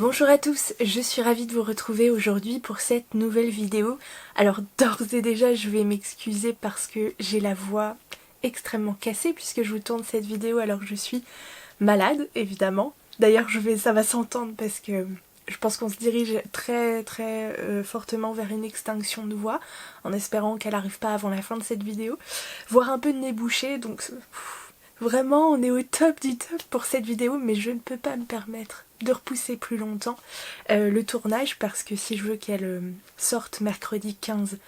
Bonjour à tous, je suis ravie de vous retrouver aujourd'hui pour cette nouvelle vidéo. Alors d'ores et déjà je vais m'excuser parce que j'ai la voix extrêmement cassée puisque je vous tourne cette vidéo alors que je suis malade évidemment. D'ailleurs ça va s'entendre parce que je pense qu'on se dirige très fortement vers une extinction de voix en espérant qu'elle n'arrive pas avant la fin de cette vidéo. Voire un peu de nez bouché donc... Vraiment, on est au top du top pour cette vidéo, mais je ne peux pas me permettre de repousser plus longtemps le tournage parce que si je veux qu'elle sorte mercredi 15,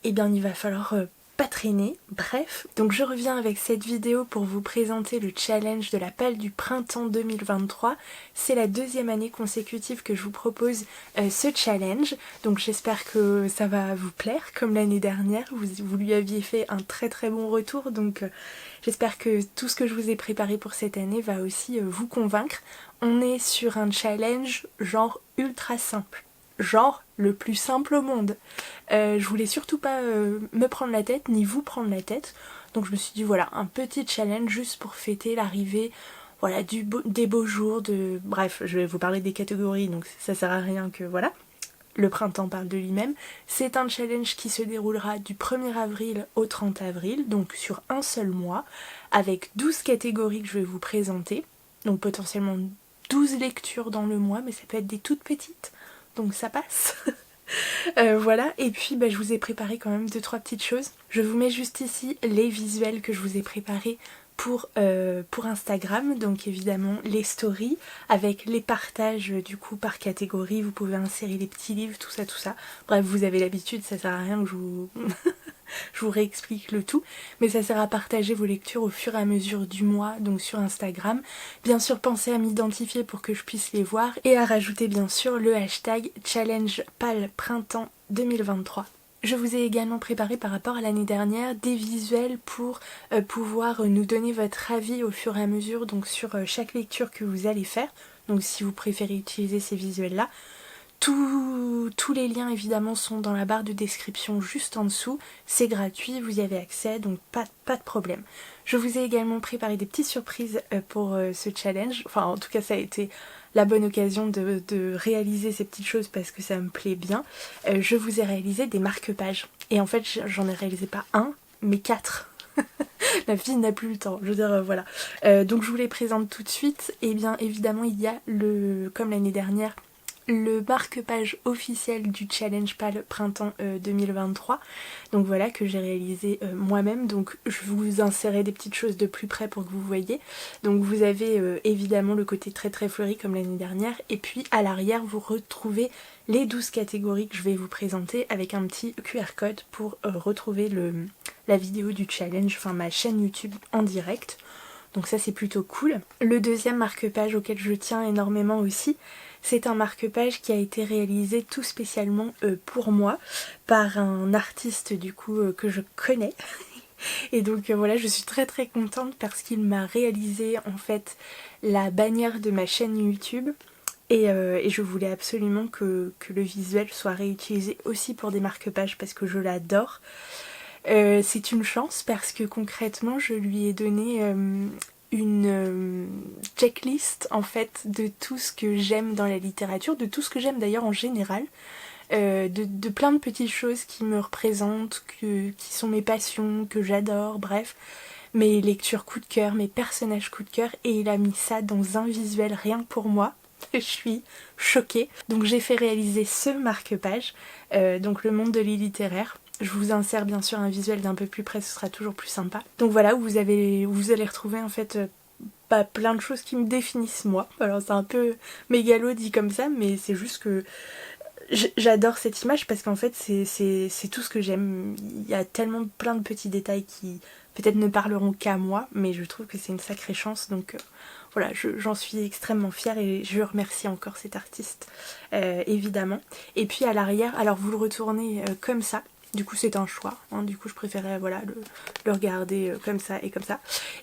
eh bien il va falloir pas traîner. Bref, donc je reviens avec cette vidéo pour vous présenter le challenge de la palle du printemps 2023. C'est la deuxième année consécutive que je vous propose ce challenge, donc j'espère que ça va vous plaire comme l'année dernière. Vous lui aviez fait un très bon retour, donc j'espère que tout ce que je vous ai préparé pour cette année va aussi vous convaincre. On est sur un challenge genre ultra simple. Genre le plus simple au monde. Je voulais surtout pas me prendre la tête, ni vous prendre la tête. Donc je me suis dit voilà, un petit challenge juste pour fêter l'arrivée voilà, des beaux jours, bref, je vais vous parler des catégories, donc ça sert à rien que voilà. Le printemps parle de lui-même. C'est un challenge qui se déroulera du 1er avril au 30 avril, donc sur un seul mois, avec 12 catégories que je vais vous présenter. Donc potentiellement 12 lectures dans le mois, mais ça peut être des toutes petites, donc ça passe. Voilà, et puis je vous ai préparé quand même 2-3 petites choses. Je vous mets juste ici les visuels que je vous ai préparés pour Instagram, donc évidemment les stories avec les partages du coup par catégorie, vous pouvez insérer les petits livres, tout ça. Bref, vous avez l'habitude, ça sert à rien que je vous... je vous réexplique le tout, mais ça sert à partager vos lectures au fur et à mesure du mois, donc sur Instagram. Bien sûr, pensez à m'identifier pour que je puisse les voir et à rajouter bien sûr le hashtag ChallengePalPrintemps 2023. Je vous ai également préparé par rapport à l'année dernière des visuels pour pouvoir nous donner votre avis au fur et à mesure donc sur chaque lecture que vous allez faire. Donc si vous préférez utiliser ces visuels là, tous les liens évidemment sont dans la barre de description juste en dessous, c'est gratuit, vous y avez accès, donc pas de problème. Je vous ai également préparé des petites surprises pour ce challenge, enfin en tout cas ça a été la bonne occasion de réaliser ces petites choses parce que ça me plaît bien. Je vous ai réalisé des marque-pages, et en fait j'en ai réalisé pas un, mais 4. La fille n'a plus le temps, je veux dire voilà. Donc je vous les présente tout de suite, et bien évidemment il y a comme l'année dernière, le marque-page officiel du challenge PAL printemps 2023, donc voilà, que j'ai réalisé moi-même, donc je vous insérerai des petites choses de plus près pour que vous voyez. Donc vous avez évidemment le côté très fleuri comme l'année dernière, et puis à l'arrière vous retrouvez les 12 catégories que je vais vous présenter avec un petit QR code pour retrouver la vidéo du challenge, enfin ma chaîne YouTube en direct. Donc ça c'est plutôt cool. Le deuxième marque-page auquel je tiens énormément aussi, c'est un marque-page qui a été réalisé tout spécialement pour moi par un artiste du coup que je connais. Et donc voilà, je suis très contente parce qu'il m'a réalisé en fait la bannière de ma chaîne YouTube. Et je voulais absolument que le visuel soit réutilisé aussi pour des marque-pages parce que je l'adore. C'est une chance parce que concrètement je lui ai donné une checklist en fait de tout ce que j'aime dans la littérature, de tout ce que j'aime d'ailleurs en général, de plein de petites choses qui me représentent, qui sont mes passions, que j'adore, bref, mes lectures coup de cœur, mes personnages coup de cœur, et il a mis ça dans un visuel rien que pour moi. Je suis choquée. Donc j'ai fait réaliser ce marque-page, donc le monde de l'île littéraire. Je vous insère bien sûr un visuel d'un peu plus près, ce sera toujours plus sympa. Donc voilà, où vous allez retrouver en fait plein de choses qui me définissent moi. Alors c'est un peu mégalo dit comme ça, mais c'est juste que j'adore cette image parce qu'en fait c'est tout ce que j'aime. Il y a tellement plein de petits détails qui peut-être ne parleront qu'à moi, mais je trouve que c'est une sacrée chance, donc voilà, j'en suis extrêmement fière et je remercie encore cet artiste évidemment. Et puis à l'arrière, alors vous le retournez comme ça. Du coup c'est un choix, hein. Du coup je préférais voilà, le regarder comme ça et comme ça.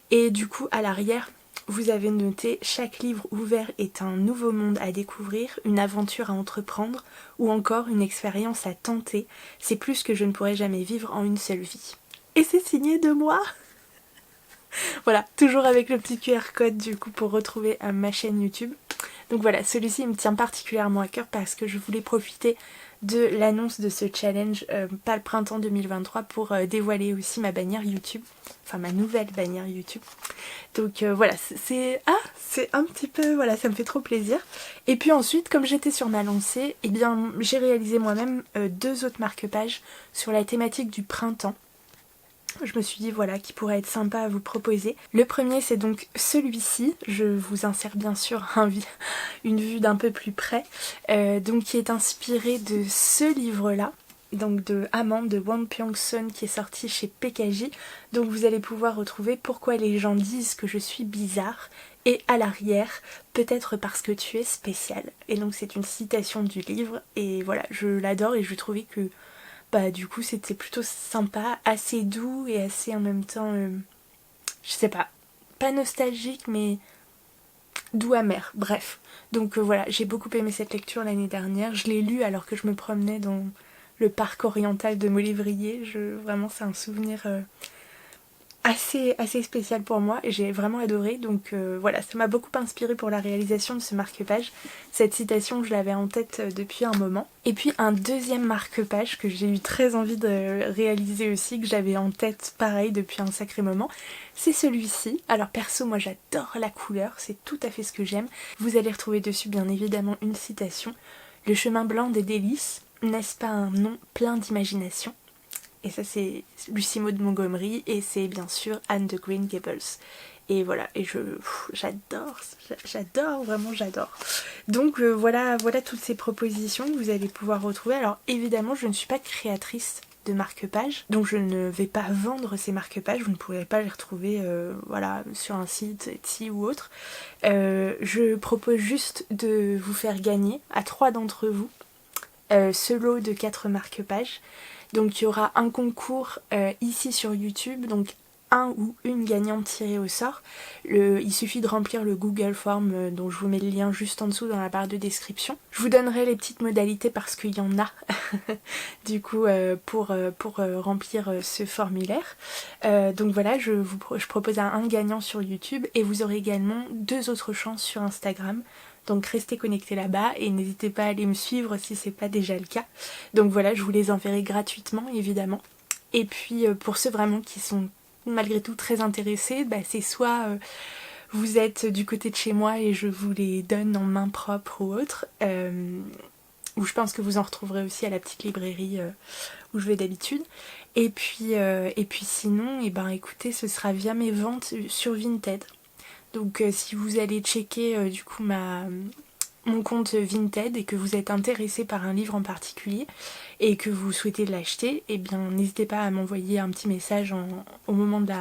Et du coup à l'arrière vous avez noté « Chaque livre ouvert est un nouveau monde à découvrir, une aventure à entreprendre ou encore une expérience à tenter. C'est plus que je ne pourrais jamais vivre en une seule vie. » Et c'est signé de moi. Voilà, toujours avec le petit QR code du coup pour retrouver ma chaîne YouTube. Donc voilà, celui-ci il me tient particulièrement à cœur parce que je voulais profiter de l'annonce de ce challenge, pas le printemps 2023, pour dévoiler aussi ma bannière YouTube, enfin ma nouvelle bannière YouTube. Donc voilà, c'est un petit peu, voilà, ça me fait trop plaisir. Et puis ensuite, comme j'étais sur ma lancée, eh bien j'ai réalisé moi-même 2 autres marque-pages sur la thématique du printemps. Je me suis dit voilà qui pourrait être sympa à vous proposer. Le premier c'est donc celui-ci, je vous insère bien sûr une vue d'un peu plus près, donc qui est inspiré de ce livre-là, donc de Amand de Won Pyong-sun qui est sorti chez PKJ. Donc vous allez pouvoir retrouver pourquoi les gens disent que je suis bizarre et à l'arrière, peut-être parce que tu es spécial. Et donc c'est une citation du livre et voilà, je l'adore et je trouvais que bah du coup c'était plutôt sympa, assez doux et assez en même temps, je sais pas nostalgique mais doux amer, bref. Donc voilà, j'ai beaucoup aimé cette lecture l'année dernière, je l'ai lu alors que je me promenais dans le parc oriental de Molévrier, vraiment c'est un souvenir assez spécial pour moi et j'ai vraiment adoré. Donc voilà, ça m'a beaucoup inspiré pour la réalisation de ce marque-page. Cette citation, je l'avais en tête depuis un moment. Et puis un deuxième marque-page que j'ai eu très envie de réaliser aussi, que j'avais en tête pareil depuis un sacré moment, c'est celui-ci. Alors perso, moi j'adore la couleur, c'est tout à fait ce que j'aime. Vous allez retrouver dessus bien évidemment une citation. Le chemin blanc des délices, n'est-ce pas un nom plein d'imagination ? Et ça c'est Lucy Maud Montgomery et c'est bien sûr Anne de Green Gables. Et voilà, et j'adore, vraiment j'adore. Donc voilà toutes ces propositions que vous allez pouvoir retrouver. Alors évidemment je ne suis pas créatrice de marque-pages, donc je ne vais pas vendre ces marque-pages, vous ne pourrez pas les retrouver voilà, sur un site Etsy ou autre. Je propose juste de vous faire gagner à 3 d'entre vous ce lot de 4 marque-pages. Donc il y aura un concours ici sur YouTube, donc un ou une gagnante tirée au sort. Il suffit de remplir le Google Form dont je vous mets le lien juste en dessous dans la barre de description. Je vous donnerai les petites modalités parce qu'il y en a du coup pour remplir ce formulaire. Donc voilà, je propose un gagnant sur YouTube et vous aurez également 2 autres chances sur Instagram. Donc restez connectés là-bas et n'hésitez pas à aller me suivre si c'est pas déjà le cas. Donc voilà, je vous les enverrai gratuitement évidemment. Et puis pour ceux vraiment qui sont malgré tout très intéressés, bah, c'est soit vous êtes du côté de chez moi et je vous les donne en main propre ou autre, ou je pense que vous en retrouverez aussi à la petite librairie où je vais d'habitude. Et puis sinon, et ben écoutez, ce sera via mes ventes sur Vinted. Donc si vous allez checker du coup mon compte Vinted et que vous êtes intéressé par un livre en particulier et que vous souhaitez l'acheter, eh bien n'hésitez pas à m'envoyer un petit message au moment de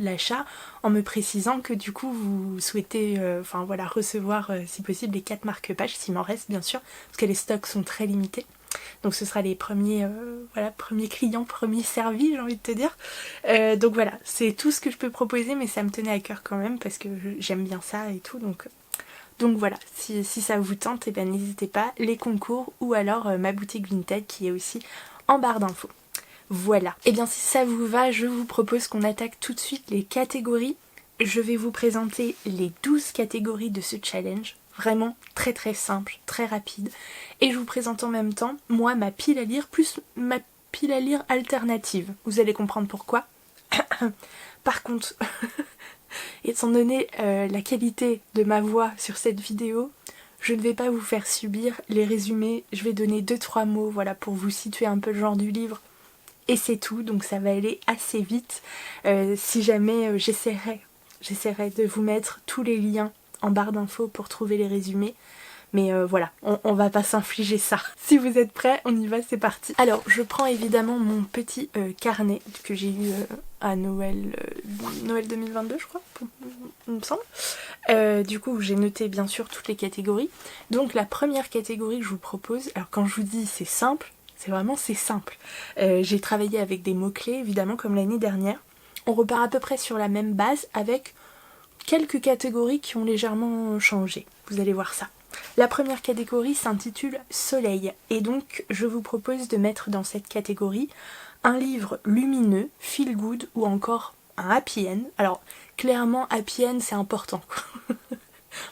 l'achat en me précisant que du coup vous souhaitez voilà, recevoir si possible les 4 marque-pages, s'il m'en reste bien sûr, parce que les stocks sont très limités. Donc ce sera les premiers clients, premiers servis, j'ai envie de te dire. Donc voilà, c'est tout ce que je peux proposer, mais ça me tenait à cœur quand même parce que j'aime bien ça et tout. Donc voilà, si ça vous tente, eh bien n'hésitez pas, les concours ou alors ma boutique Vinted qui est aussi en barre d'infos. Voilà. Et bien si ça vous va, je vous propose qu'on attaque tout de suite les catégories. Je vais vous présenter les 12 catégories de ce challenge. Vraiment très très simple, très rapide. Et je vous présente en même temps, moi, ma pile à lire plus ma pile à lire alternative. Vous allez comprendre pourquoi. Par contre, étant donné la qualité de ma voix sur cette vidéo, je ne vais pas vous faire subir les résumés. Je vais donner 2-3 mots voilà, pour vous situer un peu le genre du livre. Et c'est tout, donc ça va aller assez vite. Si jamais j'essaierai de vous mettre tous les liens en barre d'infos pour trouver les résumés. Mais voilà, on va pas s'infliger ça. Si vous êtes prêts, on y va, c'est parti. Alors, je prends évidemment mon petit carnet que j'ai eu à Noël 2022, je crois, il me semble. Du coup, j'ai noté bien sûr toutes les catégories. Donc la première catégorie que je vous propose, alors quand je vous dis c'est simple, c'est simple. J'ai travaillé avec des mots-clés, évidemment, comme l'année dernière. On repart à peu près sur la même base avec quelques catégories qui ont légèrement changé. Vous allez voir ça. La première catégorie s'intitule Soleil et donc je vous propose de mettre dans cette catégorie un livre lumineux, feel good ou encore un happy end. Alors clairement happy end c'est important quoi.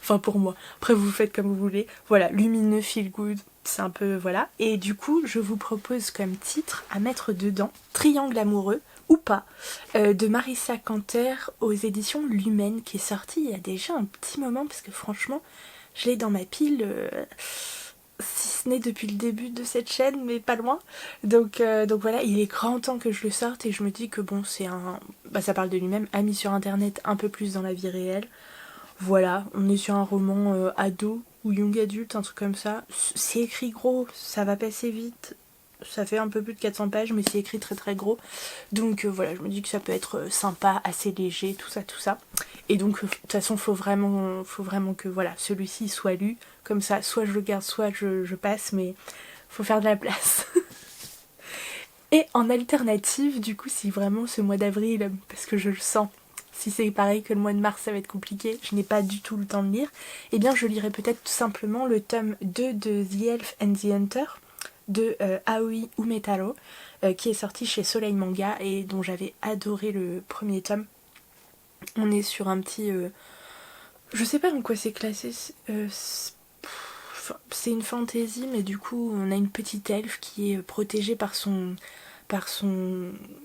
Enfin pour moi, après vous faites comme vous voulez. Voilà, lumineux, feel good, c'est un peu voilà. Et du coup je vous propose comme titre à mettre dedans Triangle amoureux ou pas de Marissa Kanter aux éditions Lumen, qui est sorti il y a déjà un petit moment parce que franchement je l'ai dans ma pile si ce n'est depuis le début de cette chaîne, mais pas loin. Donc voilà, il est grand temps que je le sorte et je me dis que bon, c'est un... Bah, ça parle de lui-même, ami sur internet, un peu plus dans la vie réelle. Voilà, on est sur un roman ado ou young adulte, un truc comme ça. C'est écrit gros, ça va passer vite. Ça fait un peu plus de 400 pages, mais c'est écrit très très gros. Donc voilà, je me dis que ça peut être sympa, assez léger, tout ça, tout ça. Et donc de toute façon, faut vraiment que voilà, celui-ci soit lu. Comme ça, soit je le garde, soit je passe, mais faut faire de la place. Et en alternative, du coup, si vraiment ce mois d'avril, parce que je le sens, si c'est pareil que le mois de mars, ça va être compliqué, je n'ai pas du tout le temps de lire, eh bien je lirai peut-être tout simplement le tome 2 de The Elf and the Hunter de Aoi Umetaro, qui est sorti chez Soleil Manga et dont j'avais adoré le premier tome. On est sur un petit... je sais pas en quoi c'est classé, c'est une fantaisie, mais du coup on a une petite elfe qui est protégée par son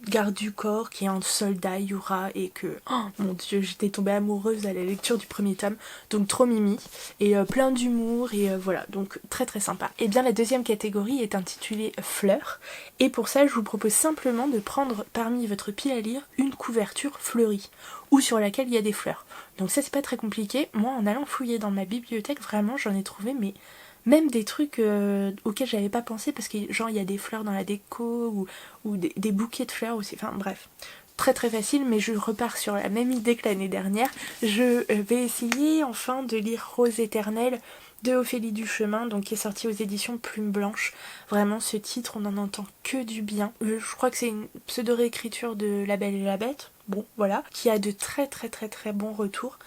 garde du corps qui est un soldat Yura, et que oh mon dieu, j'étais tombée amoureuse à la lecture du premier tome, donc trop mimi et plein d'humour et voilà, donc très très sympa. Et bien la deuxième catégorie est intitulée Fleurs, et pour ça je vous propose simplement de prendre parmi votre pile à lire une couverture fleurie ou sur laquelle il y a des fleurs. Donc ça c'est pas très compliqué. Moi en allant fouiller dans ma bibliothèque, vraiment j'en ai trouvé mais même des trucs auxquels j'avais pas pensé, parce que genre il y a des fleurs dans la déco ou des bouquets de fleurs aussi, enfin bref. Très très facile, mais je repars sur la même idée que l'année dernière. Je vais essayer enfin de lire Rose éternelle de Ophélie Duchemin, donc qui est sorti aux éditions Plume Blanche. Vraiment ce titre, on n'en entend que du bien. Je crois que c'est une pseudo-réécriture de La Belle et la Bête, bon voilà, qui a de très très très très bons retours.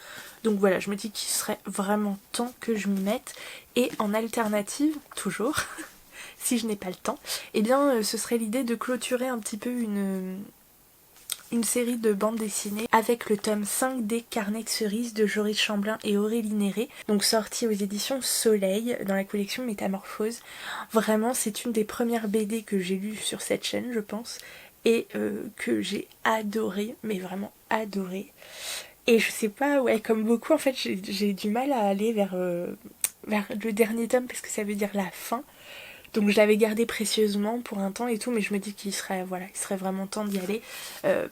Donc voilà, je me dis qu'il serait vraiment temps que je m'y mette. Et en alternative, toujours, si je n'ai pas le temps, eh bien ce serait l'idée de clôturer un petit peu une série de bandes dessinées avec le tome 5 des Carnets de cerises de Joris Chamblin et Aurélie Néré, donc sorti aux éditions Soleil dans la collection Métamorphose. Vraiment, c'est une des premières BD que j'ai lues sur cette chaîne, je pense, et que j'ai adoré, mais vraiment adoré. Et je sais pas, ouais, comme beaucoup, en fait, j'ai du mal à aller vers le dernier tome parce que ça veut dire la fin. Donc je l'avais gardé précieusement pour un temps et tout, mais je me dis qu'il serait, voilà, il serait vraiment temps d'y aller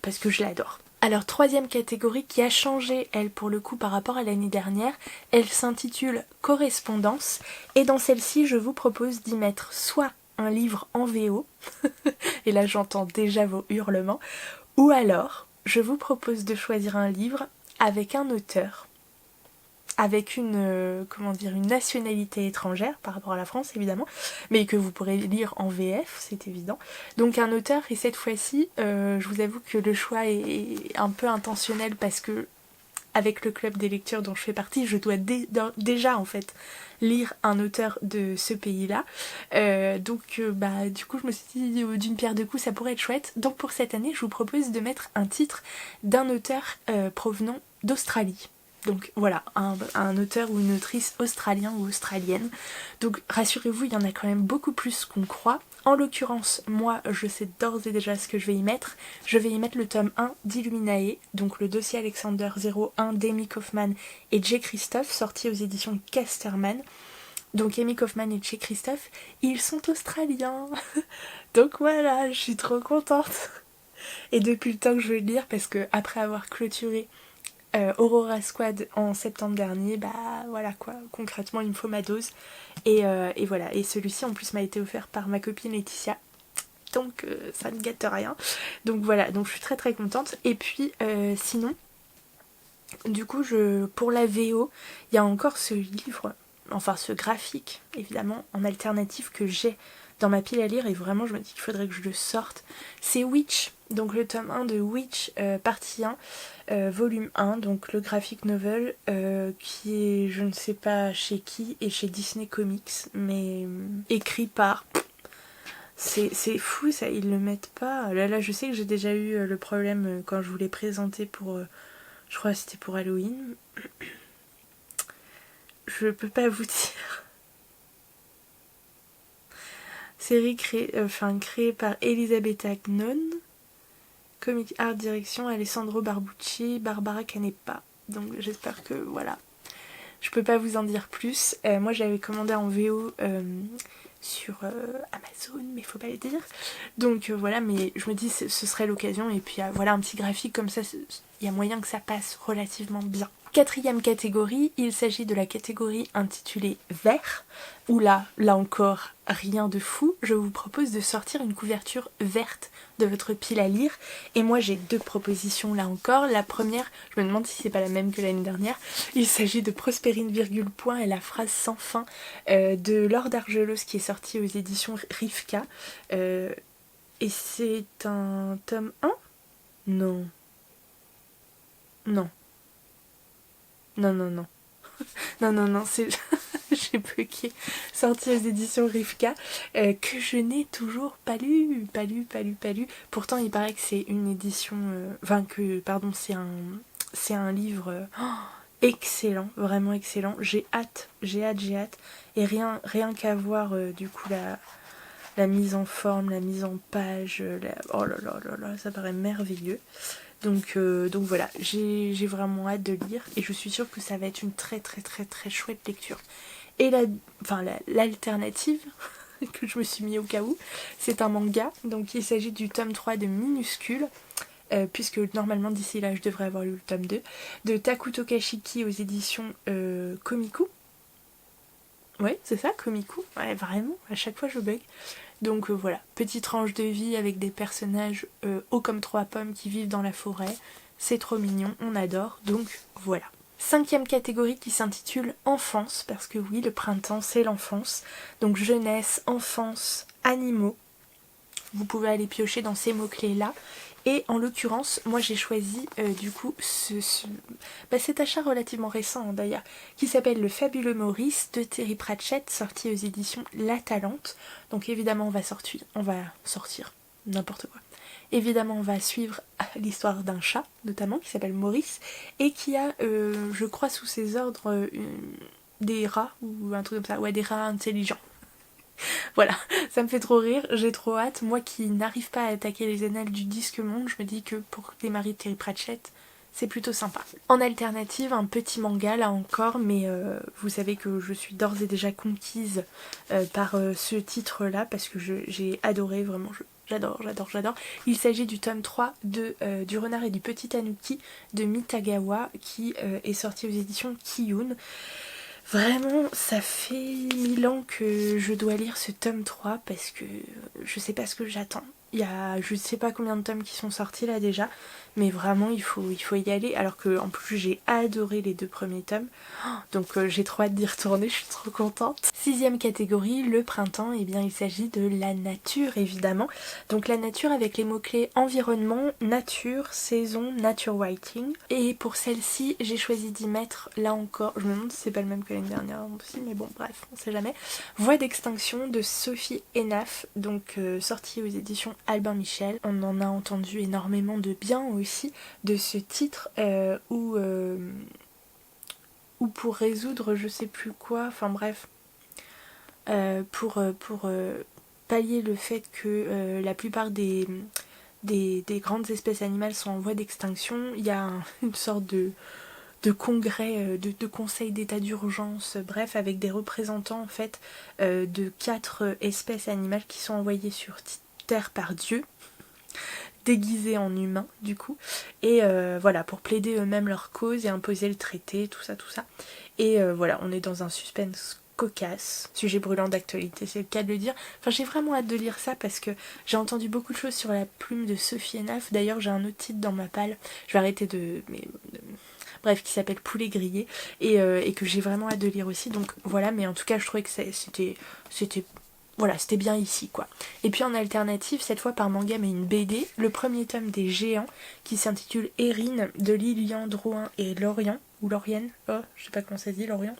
parce que je l'adore. Alors troisième catégorie qui a changé, elle, pour le coup, par rapport à l'année dernière, elle s'intitule Correspondance, et dans celle-ci, je vous propose d'y mettre soit un livre en VO, et là j'entends déjà vos hurlements, ou alors je vous propose de choisir un livre avec un auteur, avec une, comment dire, une nationalité étrangère par rapport à la France évidemment, mais que vous pourrez lire en VF, c'est évident. Donc un auteur, et cette fois-ci, je vous avoue que le choix est un peu intentionnel parce que avec le club des lectures dont je fais partie, je dois déjà en fait lire un auteur de ce pays-là. Bah du coup je me suis dit d'une pierre deux coups ça pourrait être chouette. Donc pour cette année je vous propose de mettre un titre d'un auteur provenant d'Australie. Donc voilà, un auteur ou une autrice australien ou australienne. Donc rassurez-vous, il y en a quand même beaucoup plus qu'on croit. En l'occurrence, moi, je sais d'ores et déjà ce que je vais y mettre. Je vais y mettre le tome 1 d'Illuminae, donc le dossier Alexander 01 d'Amy Kaufman et J. Christophe, sorti aux éditions Casterman. Donc Amy Kaufman et J. Christophe, ils sont australiens. Donc voilà, je suis trop contente. Et depuis le temps que je veux le lire, parce que après avoir clôturé Aurora Squad en septembre dernier, bah voilà quoi, concrètement il me faut ma dose et voilà, et celui-ci en plus m'a été offert par ma copine Laetitia, donc ça ne gâte rien, donc voilà, donc je suis très très contente. Et puis sinon du coup pour la VO il y a encore ce livre, enfin ce graphique évidemment en alternative que j'ai dans ma pile à lire, et vraiment je me dis qu'il faudrait que je le sorte. C'est Witch, donc le tome 1 de Witch, partie 1, volume 1, donc le graphic novel qui est, je ne sais pas chez qui, et chez Disney Comics, mais écrit par... C'est fou ça, ils le mettent pas. Là je sais que j'ai déjà eu le problème quand je voulais présenter pour... je crois que c'était pour Halloween. Je peux pas vous dire. Série créée par Elisabetta Gnon. Comic Art Direction Alessandro Barbucci, Barbara Canepa. Donc j'espère que voilà. Je peux pas vous en dire plus. Moi j'avais commandé en VO sur Amazon, mais faut pas les dire. Donc voilà, mais je me dis ce serait l'occasion. Et puis voilà, un petit graphique comme ça, il y a moyen que ça passe relativement bien. Quatrième catégorie, il s'agit de la catégorie intitulée vert, où là encore, rien de fou, je vous propose de sortir une couverture verte de votre pile à lire. Et moi j'ai deux propositions là encore. La première, je me demande si c'est pas la même que l'année dernière, il s'agit de Prospérine virgule point et la phrase sans fin de Laure d'Argelos qui est sorti aux éditions Rivka. Et c'est un tome 1 ? Non. Non. Non, non, non. Non, c'est... j'ai bloqué. Sorti aux éditions Rivka, que je n'ai toujours pas lu. Pas lu. Pourtant, il paraît que c'est une édition... c'est un livre excellent, vraiment excellent. J'ai hâte. Et rien qu'à voir, du coup, la mise en forme, la mise en page, oh là, ça paraît merveilleux. Donc voilà, j'ai vraiment hâte de lire et je suis sûre que ça va être une très chouette lecture. Et l'alternative que je me suis mis au cas où, c'est un manga. Donc il s'agit du tome 3 de Minuscule, puisque normalement d'ici là je devrais avoir lu le tome 2, de Takuto Kashiki aux éditions Komiku. Ouais, c'est ça, Komiku. Ouais, vraiment, à chaque fois je bug. Donc voilà, petite tranche de vie avec des personnages hauts comme trois pommes qui vivent dans la forêt. C'est trop mignon, on adore, donc voilà. Cinquième catégorie qui s'intitule enfance, parce que oui, le printemps c'est l'enfance. Donc jeunesse, enfance, animaux. Vous pouvez aller piocher dans ces mots-clés là. Et en l'occurrence, moi j'ai choisi du coup cet achat relativement récent d'ailleurs, qui s'appelle Le Fabuleux Maurice de Terry Pratchett, sorti aux éditions La Talente. Donc évidemment on va sortir n'importe quoi. Évidemment on va suivre l'histoire d'un chat notamment qui s'appelle Maurice et qui a, je crois sous ses ordres, des rats ou un truc comme ça, ouais, des rats intelligents. Voilà, ça me fait trop rire, j'ai trop hâte. Moi qui n'arrive pas à attaquer les annales du disque monde, je me dis que pour démarrer de Terry Pratchett, c'est plutôt sympa. En alternative, un petit manga là encore, mais vous savez que je suis d'ores et déjà conquise par ce titre là parce que j'ai adoré, vraiment, j'adore. Il s'agit du tome 3 du Renard et du Petit Tanuki de Mitagawa qui est sorti aux éditions Kiyun. Vraiment, ça fait 1000 ans que je dois lire ce tome 3 parce que je sais pas ce que j'attends. Il y a je sais pas combien de tomes qui sont sortis là déjà, mais vraiment il faut y aller, alors que en plus j'ai adoré les deux premiers tomes, donc j'ai trop hâte d'y retourner, je suis trop contente. Sixième catégorie, le printemps, et bien il s'agit de la nature évidemment. Donc la nature avec les mots-clés environnement, nature, saison, nature writing. Et pour celle-ci, j'ai choisi d'y mettre, là encore, je me demande si c'est pas le même que l'année dernière aussi, mais bon bref, on sait jamais. Voix d'extinction de Sophie Enaf, donc sortie aux éditions Albin Michel. On en a entendu énormément de bien aussi de ce titre où pour résoudre je sais plus quoi, enfin bref, pour pallier le fait que la plupart des grandes espèces animales sont en voie d'extinction, il y a une sorte de congrès, de conseil d'état d'urgence, bref, avec des représentants en fait de 4 espèces animales qui sont envoyées sur Terre par Dieu, déguisés en humains du coup, et voilà, pour plaider eux-mêmes leur cause et imposer le traité, tout ça. Et voilà, on est dans un suspense cocasse, sujet brûlant d'actualité, c'est le cas de le dire. Enfin, j'ai vraiment hâte de lire ça parce que j'ai entendu beaucoup de choses sur la plume de Sophie Enaf. D'ailleurs, j'ai un autre titre dans ma palle, je vais arrêter bref, qui s'appelle Poulet grillé, et que j'ai vraiment hâte de lire aussi. Donc voilà, mais en tout cas, je trouvais que c'était bien ici quoi. Et puis en alternative, cette fois par manga mais une BD, le premier tome des Géants qui s'intitule Erin de Lilian Drouin et Lorient, ou Laurienne, oh je sais pas comment ça se dit, Lorient.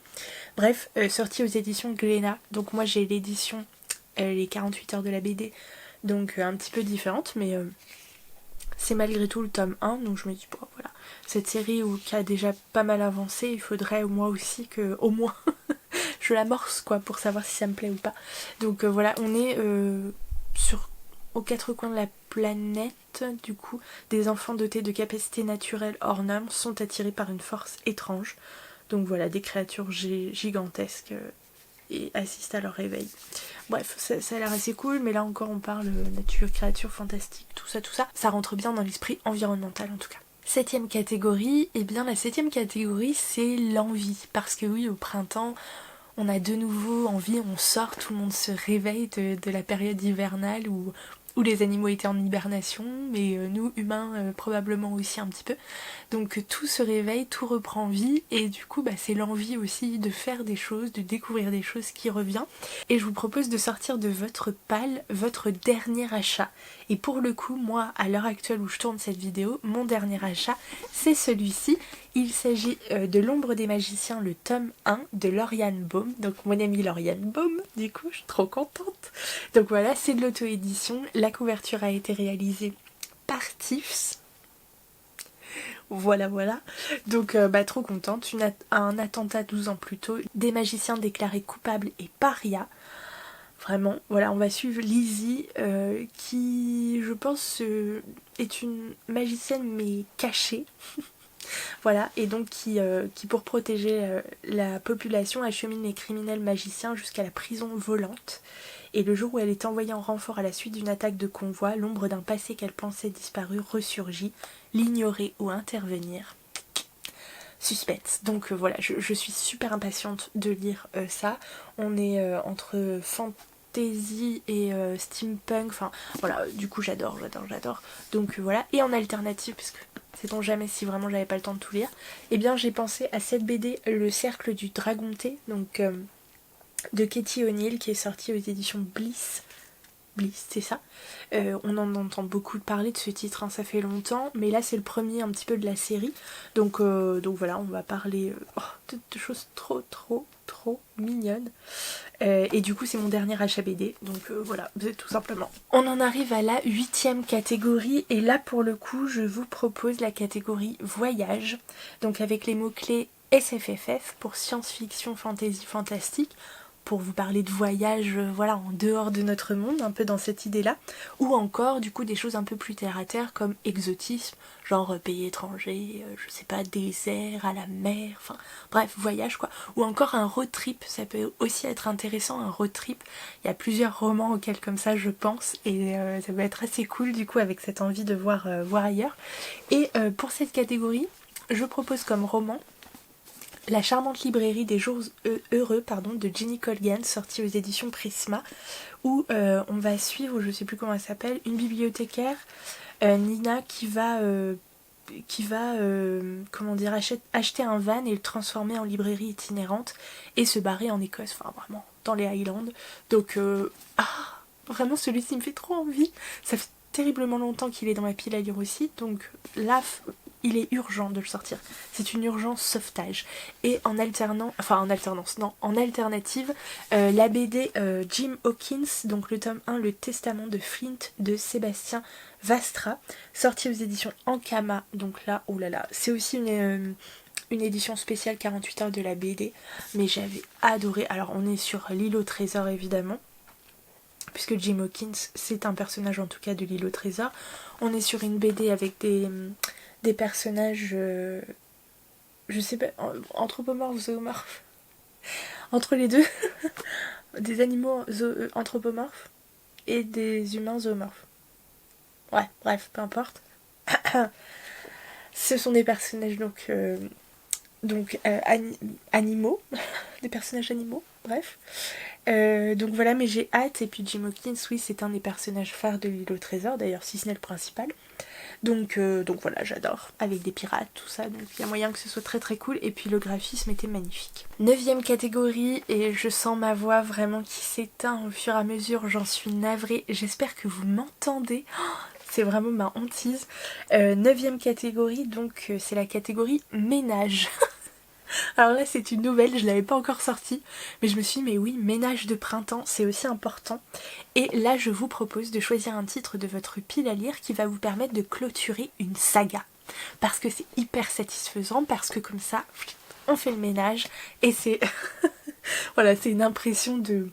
Bref, sorti aux éditions Glénat. Donc moi j'ai l'édition les 48 heures de la BD donc un petit peu différente, mais c'est malgré tout le tome 1, donc je me dis, bon voilà, cette série qui a déjà pas mal avancé, il faudrait moi aussi que, au moins, je l'amorce quoi, pour savoir si ça me plaît ou pas. Donc voilà, on est aux quatre coins de la planète, du coup, des enfants dotés de capacités naturelles hors normes sont attirés par une force étrange. Donc voilà, des créatures gigantesques et assistent à leur réveil. Bref, ça a l'air assez cool, mais là encore on parle nature, créatures fantastiques, tout ça, tout ça. Ça rentre bien dans l'esprit environnemental en tout cas. Septième catégorie, et bien la septième catégorie c'est l'envie. Parce que oui, au printemps, on a de nouveau envie, on sort, tout le monde se réveille de la période hivernale où les animaux étaient en hibernation, mais nous humains probablement aussi un petit peu. Donc tout se réveille, tout reprend vie et du coup c'est l'envie aussi de faire des choses, de découvrir des choses qui revient. Et je vous propose de sortir de votre palle votre dernier achat. Et pour le coup, moi à l'heure actuelle où je tourne cette vidéo, mon dernier achat c'est celui-ci. Il s'agit de L'Ombre des Magiciens, le tome 1 de Lauriane Baume. Donc mon amie Lauriane Baume, du coup je suis trop contente. Donc voilà, c'est de l'auto-édition. La couverture a été réalisée par Tiffs. Voilà. Donc trop contente. Un attentat 12 ans plus tôt. Des magiciens déclarés coupables et parias. Vraiment, voilà, on va suivre Lizzie qui, je pense, est une magicienne mais cachée. Voilà, et donc qui pour protéger la population achemine les criminels magiciens jusqu'à la prison volante. Et le jour où elle est envoyée en renfort à la suite d'une attaque de convoi, l'ombre d'un passé qu'elle pensait disparu ressurgit, l'ignorer ou intervenir. Suspense. Donc voilà, je suis super impatiente de lire ça. On est entre fantasy et steampunk, enfin voilà, du coup j'adore. Donc voilà, et en alternative, parce que sait-on jamais si vraiment j'avais pas le temps de tout lire, eh bien j'ai pensé à cette BD Le Cercle du Dragonté, donc de Katie O'Neill, qui est sortie aux éditions Bliss, c'est ça. On en entend beaucoup parler de ce titre, hein, ça fait longtemps, mais là c'est le premier un petit peu de la série, donc voilà, on va parler de choses trop mignonnes. Et du coup c'est mon dernier achat BD, donc voilà, tout simplement. On en arrive à la 8e catégorie, et là pour le coup je vous propose la catégorie voyage, donc avec les mots-clés SFFF pour science-fiction, fantasy, fantastique, pour vous parler de voyage voilà, en dehors de notre monde, un peu dans cette idée-là, ou encore du coup des choses un peu plus terre à terre comme exotisme, genre pays étranger, je sais pas, désert, à la mer, enfin bref, voyage quoi, ou encore un road trip, ça peut aussi être intéressant, un road trip, il y a plusieurs romans auxquels comme ça je pense, et ça peut être assez cool du coup avec cette envie de voir ailleurs. Et pour cette catégorie, je propose comme roman La charmante librairie des jours heureux de Ginny Colgan, sortie aux éditions Prisma, où on va suivre, je sais plus comment elle s'appelle, une bibliothécaire, Nina, qui va acheter un van et le transformer en librairie itinérante et se barrer en Écosse, enfin vraiment dans les Highlands. Donc vraiment celui-ci me fait trop envie. Ça fait terriblement longtemps qu'il est dans ma pile à lire aussi, donc là il est urgent de le sortir. C'est une urgence sauvetage. Et en alternative, la BD Jim Hawkins, donc le tome 1, Le Testament de Flint de Sébastien Vastra, sorti aux éditions Ankama. Donc là, oh là là, c'est aussi une édition spéciale 48 heures de la BD, mais j'avais adoré. Alors on est sur L'île au trésor évidemment, puisque Jim Hawkins c'est un personnage en tout cas de L'île au trésor. On est sur une BD avec des personnages, je sais pas, anthropomorphes, zoomorphes, entre les deux, des animaux anthropomorphes et des humains zoomorphes. Ouais, bref, peu importe. Ce sont des personnages animaux, des personnages animaux, bref. Donc voilà, mais j'ai hâte. Et puis Jim Hawkins, oui, c'est un des personnages phares de L'île au trésor, d'ailleurs si ce n'est le principal. Donc voilà, j'adore, avec des pirates, tout ça, donc il y a moyen que ce soit très très cool, et puis le graphisme était magnifique. 9e catégorie, et je sens ma voix vraiment qui s'éteint au fur et à mesure, j'en suis navrée, j'espère que vous m'entendez, c'est vraiment ma hantise. 9e catégorie, donc c'est la catégorie ménage. Alors là c'est une nouvelle, je l'avais pas encore sortie, mais je me suis dit mais oui, ménage de printemps c'est aussi important. Et là je vous propose de choisir un titre de votre pile à lire qui va vous permettre de clôturer une saga. Parce que c'est hyper satisfaisant, parce que comme ça on fait le ménage et c'est voilà, c'est une impression de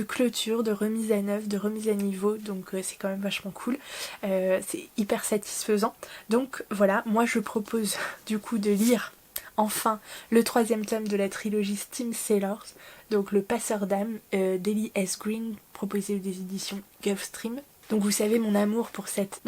clôture, de remise à neuf, de remise à niveau, donc c'est quand même vachement cool, c'est hyper satisfaisant. Donc voilà, moi je propose du coup de lire enfin le 3e tome de la trilogie Steam Sailors, donc le passeur d'âme d'Ellie S. Green, proposé des éditions Gulfstream. Donc vous savez mon amour pour cette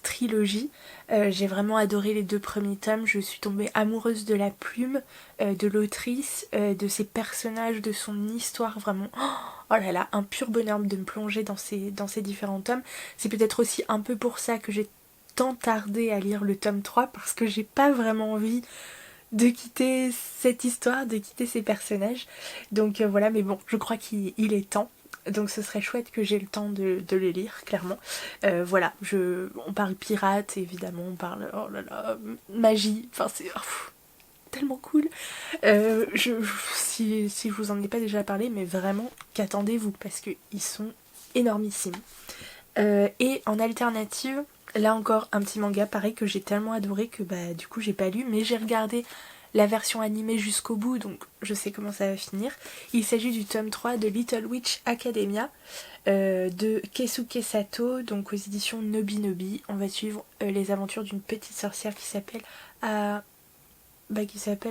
trilogie. J'ai vraiment adoré les 2 premiers tomes. Je suis tombée amoureuse de la plume, de l'autrice, de ses personnages, de son histoire. Vraiment, oh là là, un pur bonheur de me plonger dans ces différents tomes. C'est peut-être aussi un peu pour ça que j'ai tant tardé à lire le tome 3, parce que j'ai pas vraiment envie de quitter cette histoire, de quitter ces personnages. Donc voilà, mais bon, je crois qu'il est temps. Donc ce serait chouette que j'ai le temps de le lire, clairement. Voilà, on parle pirate, évidemment, on parle, oh là là, magie, enfin c'est tellement cool. Si je vous en ai pas déjà parlé, mais vraiment, qu'attendez-vous, parce qu'ils sont énormissimes. Et en alternative, là encore, un petit manga, pareil, que j'ai tellement adoré que bah du coup j'ai pas lu, mais j'ai regardé la version animée jusqu'au bout, donc je sais comment ça va finir. Il s'agit du tome 3 de Little Witch Academia, de Keisuke Sato, donc aux éditions Nobi Nobi. On va suivre les aventures d'une petite sorcière qui s'appelle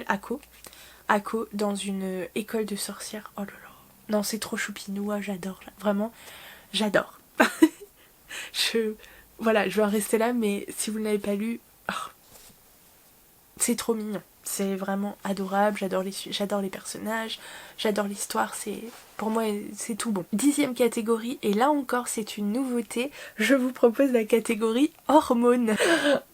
Ako. Ako, dans une école de sorcières. Oh là là. Non, c'est trop choupinois, j'adore. Vraiment, j'adore. Voilà, je vais en rester là, mais si vous ne l'avez pas lu, oh, c'est trop mignon. C'est vraiment adorable, j'adore les personnages, j'adore l'histoire, pour moi c'est tout bon. 10e catégorie, et là encore c'est une nouveauté, je vous propose la catégorie hormones.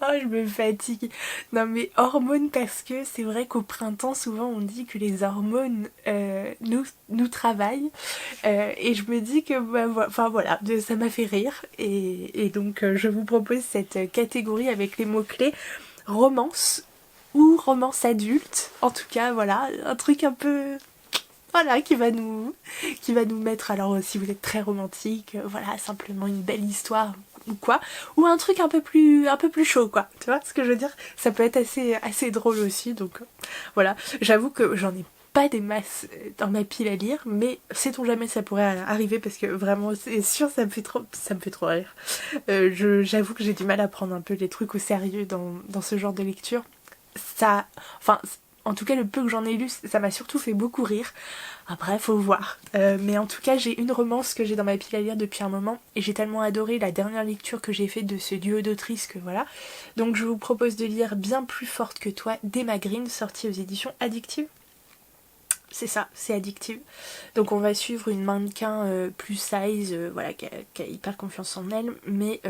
Oh, je me fatigue. Non mais hormones, parce que c'est vrai qu'au printemps souvent on dit que les hormones nous travaillent, et je me dis que enfin voilà, ça m'a fait rire, et donc je vous propose cette catégorie avec les mots-clés romance ou romance adulte, en tout cas voilà, un truc un peu, voilà, qui va nous mettre, alors si vous êtes très romantique, voilà, simplement une belle histoire ou quoi, ou un truc un peu plus chaud, quoi, tu vois ce que je veux dire, ça peut être assez drôle aussi, donc voilà, j'avoue que j'en ai pas des masses dans ma pile à lire, mais sait-on jamais, ça pourrait arriver, parce que vraiment c'est sûr, ça me fait trop rire. J'avoue que j'ai du mal à prendre un peu les trucs au sérieux dans ce genre de lecture. Ça, enfin, en tout cas le peu que j'en ai lu, ça m'a surtout fait beaucoup rire. Après faut voir, mais en tout cas j'ai une romance que j'ai dans ma pile à lire depuis un moment, et j'ai tellement adoré la dernière lecture que j'ai faite de ce duo d'autrices que voilà. Donc je vous propose de lire Bien plus forte que toi d'Emma Green, sortie aux éditions Addictive. C'est ça, c'est Addictive. Donc on va suivre une mannequin plus size, voilà, qui a hyper confiance en elle, mais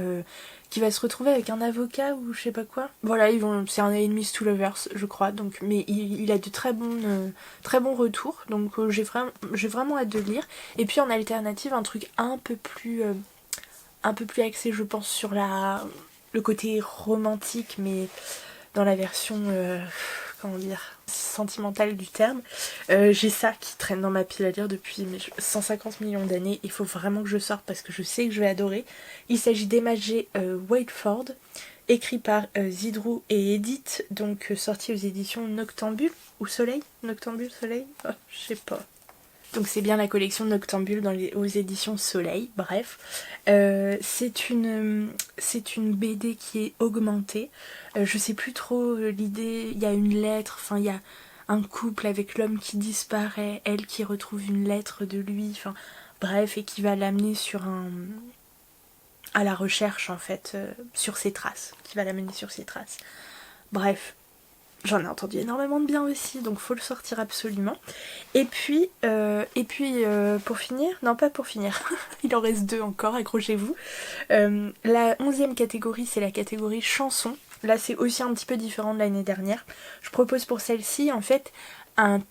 qui va se retrouver avec un avocat ou je sais pas quoi. Voilà, c'est un enemies to lovers, je crois. Donc, mais il a de très bons retours, donc j'ai vraiment hâte de le lire. Et puis en alternative, un truc un peu plus axé, je pense, sur le côté romantique, mais dans la version comment dire, sentimentale du terme. J'ai ça qui traîne dans ma pile à lire depuis 150 millions d'années. Il faut vraiment que je sorte parce que je sais que je vais adorer. Il s'agit d'Emma G. Wakeford, écrit par Zidrou et Edith, donc sorti aux éditions Noctambule ou Soleil, Noctambule, Soleil, oh, je sais pas. Donc c'est bien la collection Noctambule aux éditions Soleil, bref. C'est une BD qui est augmentée. Je sais plus trop l'idée, il y a une lettre, enfin il y a un couple avec l'homme qui disparaît, elle qui retrouve une lettre de lui, enfin bref, et qui va l'amener à la recherche en fait, sur ses traces, qui va l'amener sur ses traces. Bref. J'en ai entendu énormément de bien aussi, donc faut le sortir absolument. Et puis pour finir, non pas pour finir, il en reste 2 encore, accrochez-vous. La 11e catégorie, c'est la catégorie chanson. Là c'est aussi un petit peu différent de l'année dernière. Je propose pour celle-ci en fait un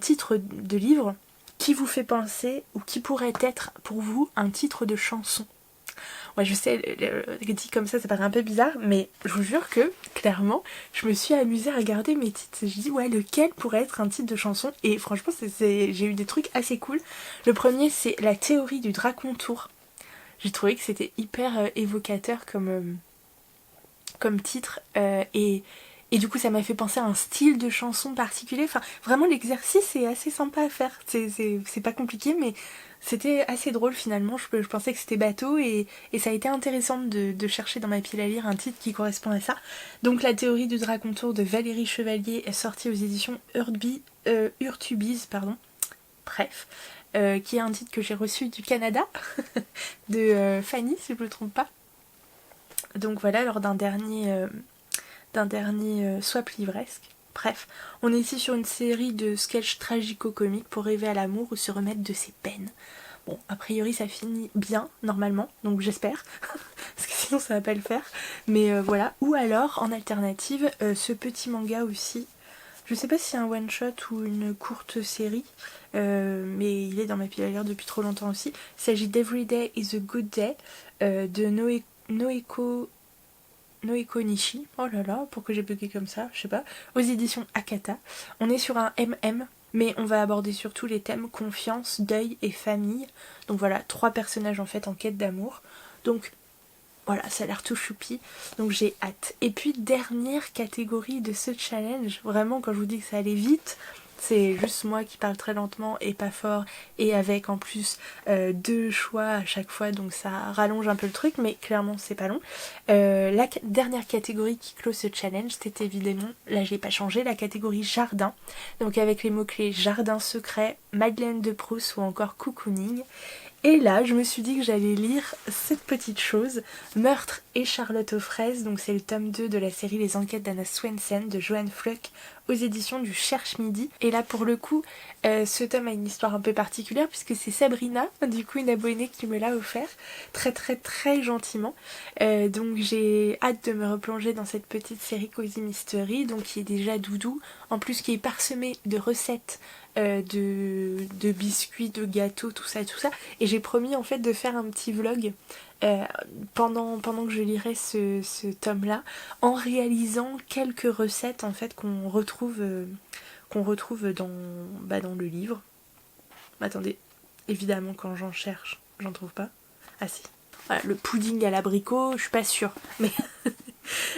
titre de livre qui vous fait penser, ou qui pourrait être pour vous un titre de chanson. Moi je sais, dit comme ça paraît un peu bizarre, mais je vous jure que clairement je me suis amusée à regarder mes titres. Je dis ouais, lequel pourrait être un titre de chanson, et franchement j'ai eu des trucs assez cool. Le premier c'est La théorie du Dracontour. J'ai trouvé que c'était hyper évocateur comme titre, et du coup ça m'a fait penser à un style de chanson particulier. Enfin vraiment l'exercice est assez sympa à faire, c'est pas compliqué, mais c'était assez drôle finalement. Je pensais que c'était bateau, et ça a été intéressant de chercher dans ma pile à lire un titre qui correspond à ça. Donc La théorie du Dracontour de Valérie Chevalier est sortie aux éditions Urtubise, pardon. Bref, qui est un titre que j'ai reçu du Canada de Fanny, si je ne me trompe pas. Donc voilà, lors d'un dernier swap livresque. Bref, on est ici sur une série de sketchs tragico-comiques pour rêver à l'amour ou se remettre de ses peines. Bon, a priori ça finit bien, normalement, donc j'espère, parce que sinon ça va pas le faire. Mais voilà, ou alors, en alternative, ce petit manga aussi. Je sais pas si c'est un one-shot ou une courte série, mais il est dans ma pile à lire depuis trop longtemps aussi. Il s'agit d'Every Day is a Good Day de Noeko Nishi. Oh là là, pourquoi j'ai bugué comme ça, je sais pas. Aux éditions Akata. On est sur un MM, mais on va aborder surtout les thèmes confiance, deuil et famille. Donc voilà, 3 personnages en fait en quête d'amour. Donc voilà, ça a l'air tout choupi, donc j'ai hâte. Et puis dernière catégorie de ce challenge, vraiment quand je vous dis que ça allait vite, c'est juste moi qui parle très lentement et pas fort, et avec en plus 2 choix à chaque fois, donc ça rallonge un peu le truc, mais clairement c'est pas long. La dernière catégorie qui clôt ce challenge, c'était évidemment, là j'ai pas changé, la catégorie jardin, donc avec les mots-clés jardin secret, Madeleine de Proust ou encore cocooning. Et là, je me suis dit que j'allais lire cette petite chose, Meurtre et Charlotte aux fraises, donc c'est le tome 2 de la série Les enquêtes d'Anna Swensen de Joanne Fluck aux éditions du Cherche Midi. Et là, pour le coup, ce tome a une histoire un peu particulière puisque c'est Sabrina, du coup une abonnée qui me l'a offert, très très très gentiment. Donc j'ai hâte de me replonger dans cette petite série Cozy Mystery, donc qui est déjà doudou, en plus qui est parsemée de recettes de biscuits, de gâteaux, tout ça, et j'ai promis en fait de faire un petit vlog pendant que je lirai ce tome là, en réalisant quelques recettes en fait qu'on retrouve dans le livre. Attendez, évidemment quand j'en cherche, j'en trouve pas. Ah si. Voilà, le pudding à l'abricot, je suis pas sûre,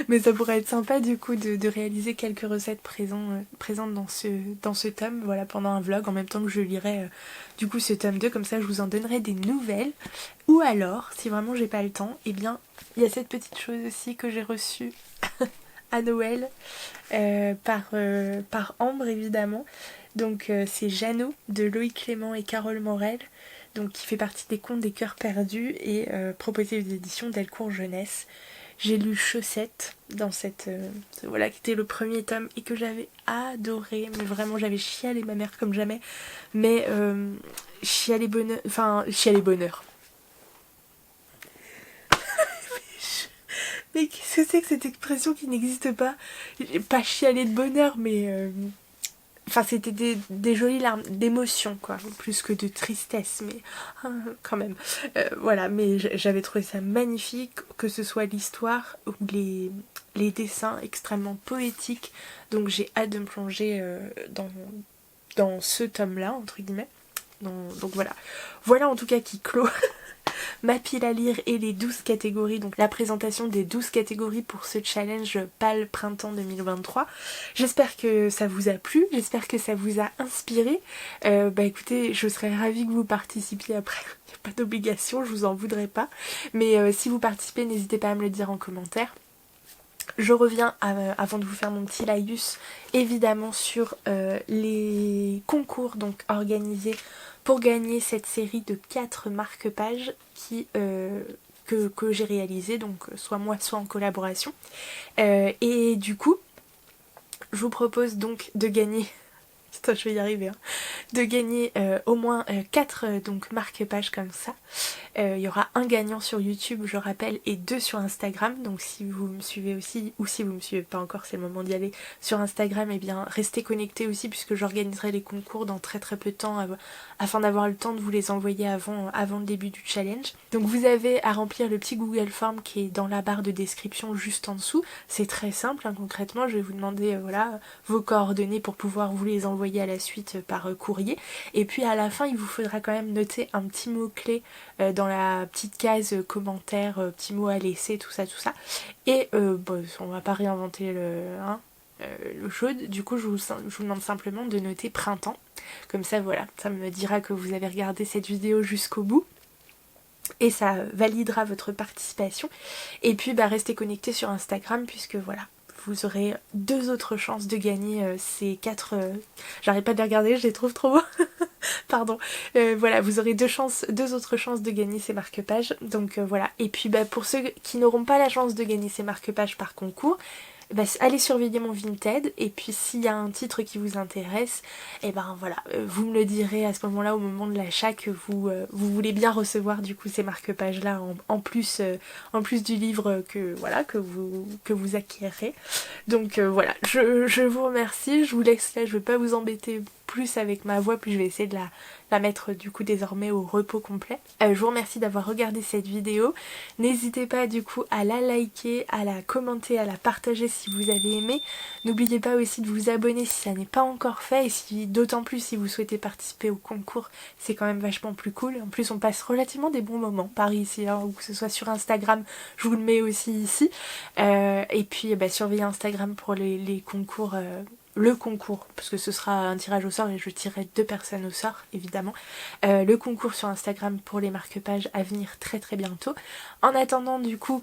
mais ça pourrait être sympa du coup de réaliser quelques recettes présentes dans ce tome, voilà, pendant un vlog, en même temps que je lirai du coup ce tome 2, comme ça je vous en donnerai des nouvelles. Ou alors, si vraiment j'ai pas le temps, eh bien il y a cette petite chose aussi que j'ai reçue à Noël par Ambre évidemment. Donc c'est Jeannot de Loïc Clément et Carole Morel, donc qui fait partie des contes des cœurs perdus et proposé aux éditions Delcourt Jeunesse. J'ai lu Chaussette dans cette... voilà, qui était le premier tome et que j'avais adoré, mais vraiment j'avais chialé ma mère comme jamais, mais chialé bonheur... Enfin, chialé bonheur. Mais qu'est-ce que c'est que cette expression qui n'existe pas? Pas chialer de bonheur, mais... Enfin, c'était des jolies larmes d'émotion, quoi, plus que de tristesse, mais quand même. Voilà, mais j'avais trouvé ça magnifique, que ce soit l'histoire ou les dessins extrêmement poétiques. Donc j'ai hâte de me plonger dans ce tome-là, entre guillemets. Donc voilà. Voilà en tout cas qui clôt ma pile à lire et les 12 catégories, donc la présentation des 12 catégories pour ce challenge PAL Printemps 2023. J'espère que ça vous a plu, j'espère que ça vous a inspiré. Écoutez, je serais ravie que vous participiez après. Il n'y a pas d'obligation, je vous en voudrais pas. Mais si vous participez, n'hésitez pas à me le dire en commentaire. Je reviens avant de vous faire mon petit laïus, évidemment sur les concours donc organisés pour gagner cette série de 4 marque-pages que j'ai réalisé, donc soit moi soit en collaboration. Et du coup, je vous propose donc de gagner, putain je vais y arriver, hein, de gagner au moins 4 donc marque-pages comme ça. Il y aura un gagnant sur YouTube, je rappelle, et 2 sur Instagram. Donc si vous me suivez aussi, ou si vous me suivez pas encore, c'est le moment d'y aller sur Instagram, et bien restez connectés aussi puisque j'organiserai les concours dans très peu de temps afin d'avoir le temps de vous les envoyer avant le début du challenge. Donc vous avez à remplir le petit Google Form qui est dans la barre de description juste en dessous. C'est très simple, hein, concrètement, je vais vous demander voilà, vos coordonnées pour pouvoir vous les envoyer à la suite par courrier. Et puis à la fin, il vous faudra quand même noter un petit mot-clé dans la petite case commentaire, petit mot à laisser, tout ça. Et bon, on va pas réinventer le chose. Du coup, je vous demande simplement de noter printemps. Comme ça, voilà, ça me dira que vous avez regardé cette vidéo jusqu'au bout. Et ça validera votre participation. Et puis restez connectés sur Instagram puisque voilà, vous aurez 2 autres chances de gagner ces 4... J'arrête pas de les regarder, je les trouve trop beaux. Pardon. Voilà, vous aurez 2 autres chances de gagner ces marque-pages. Donc voilà. Et puis pour ceux qui n'auront pas la chance de gagner ces marque-pages par concours, allez surveiller mon Vinted, et puis s'il y a un titre qui vous intéresse, et voilà, vous me le direz à ce moment-là, au moment de l'achat, que vous voulez bien recevoir du coup ces marque-pages là en plus du livre que vous acquérez. Donc voilà, je vous remercie, je vous laisse là, je vais pas vous embêter plus avec ma voix, puis je vais essayer de la mettre du coup désormais au repos complet. Je vous remercie d'avoir regardé cette vidéo. N'hésitez pas du coup à la liker, à la commenter, à la partager si vous avez aimé. N'oubliez pas aussi de vous abonner si ça n'est pas encore fait, et d'autant plus si vous souhaitez participer au concours, c'est quand même vachement plus cool. En plus on passe relativement des bons moments par ici, hein, ou que ce soit sur Instagram, je vous le mets aussi ici. Et puis surveillez Instagram pour les concours. Le concours, parce que ce sera un tirage au sort et je tirerai 2 personnes au sort évidemment. Le concours sur Instagram pour les marque-pages à venir très bientôt. En attendant du coup,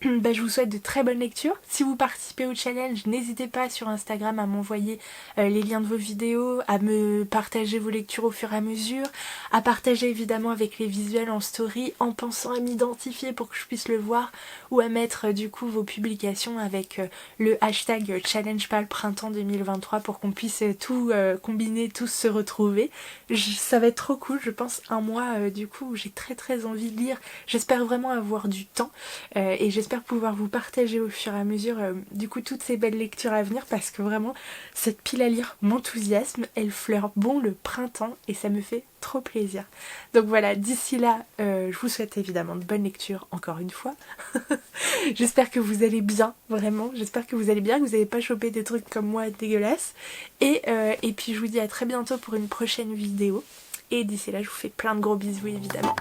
je vous souhaite de très bonnes lectures. Si vous participez au challenge, n'hésitez pas sur Instagram à m'envoyer les liens de vos vidéos, à me partager vos lectures au fur et à mesure, à partager évidemment avec les visuels en story en pensant à m'identifier pour que je puisse le voir, ou à mettre du coup vos publications avec le hashtag challenge pas le printemps 2023 pour qu'on puisse tout combiner, tous se retrouver. Ça va être trop cool, je pense un mois du coup où j'ai très envie de lire. J'espère vraiment avoir du temps et j'espère pouvoir vous partager au fur et à mesure du coup toutes ces belles lectures à venir, parce que vraiment cette pile à lire m'enthousiasme, elle fleure bon le printemps et ça me fait trop plaisir. Donc voilà, d'ici là je vous souhaite évidemment de bonnes lectures encore une fois. J'espère que vous allez bien, vraiment, j'espère que vous allez bien, que vous n'avez pas chopé des trucs comme moi dégueulasses, et puis je vous dis à très bientôt pour une prochaine vidéo, et d'ici là je vous fais plein de gros bisous évidemment.